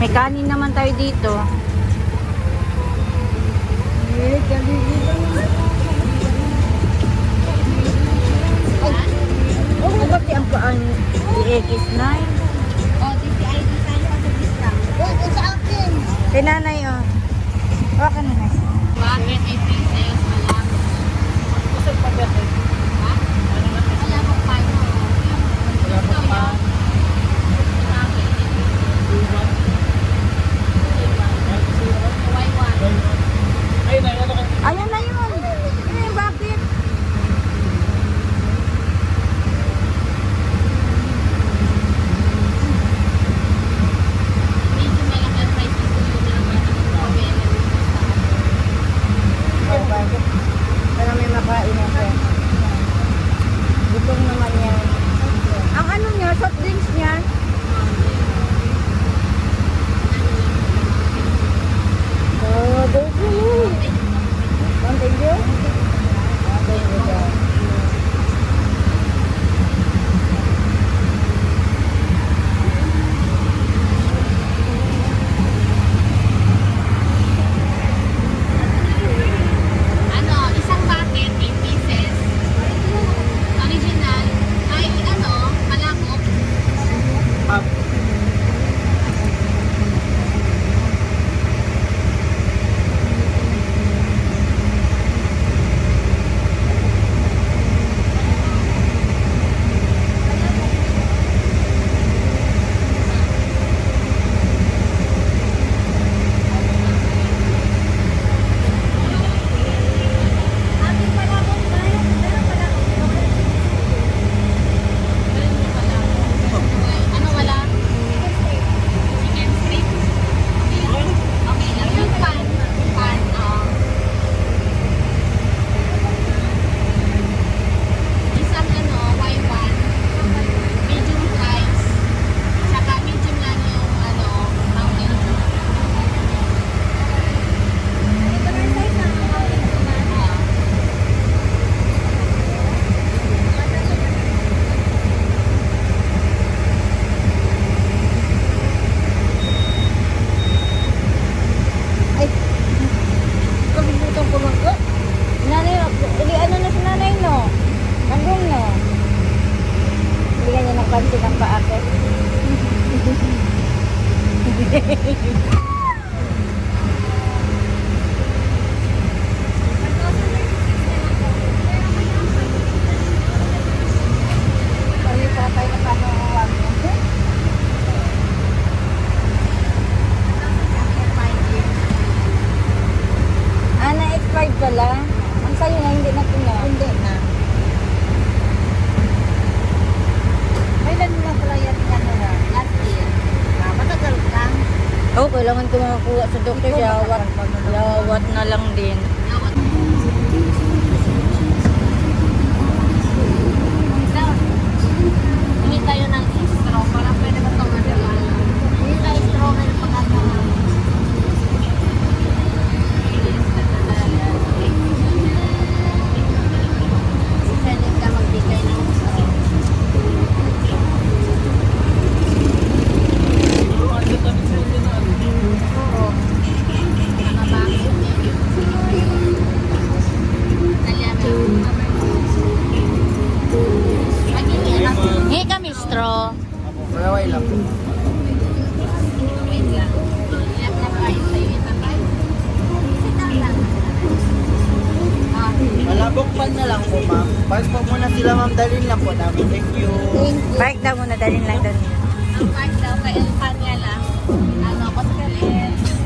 May kanin naman tayo dito. Oh, pati ang i-X9. Oh, DTI tayo sa discount. Oh, sa akin. Kay nanay, oh. Okay, nanay. Bakit ay pieces malam? Kusog pa ba? Ha? Wala mo pa mo. Wala mo pa. Ayan na yun. Eh, bakit? Medyo malaki ang price dito yun na naman ang pabela. Oh, bakit? Para may makain ako. Gutom naman yan. Ang ano niya, soft drinks niya. Oh, thank you. Thank you. Thank you daw. Ano, isang bucket, 8 pieces. Original. Ay, ano, malakop. Ano wala? Chicken strips? Okay lang. Yung pan, isang ano, Y1, medium fries, saka medium lang yung ano, mountain dew. Ay, kalimutan ko lang. Oh, nanay, ano na si nanay, no? Nandun, no? Bigyan niya ng pansin ang paakit. Kami pa tayo na panuwag. Ah, na-expired pala. Ang sa'yo na, hindi na tuna. Hindi na. Kailan mo na pala yan ano na? Last year. Matagal ka. Oo, kailangan ko makakuha sa doktor. Yawat na lang din. Hindi tayo ng straw para pwede ba itong madala. Hindi tayo straw meron pang ano. Pwede ka magbigay ng straw. Oo. Nakabakit niya. Hingi kami straw. Malaway lang po. Malabok pan na lang po, ma'am. Park po muna sila, ma'am. Dalhin lang po namin. Thank you. Park daw muna, dalhin lang doon. Ang park daw kay El Panya lang. Ano, Pascalet.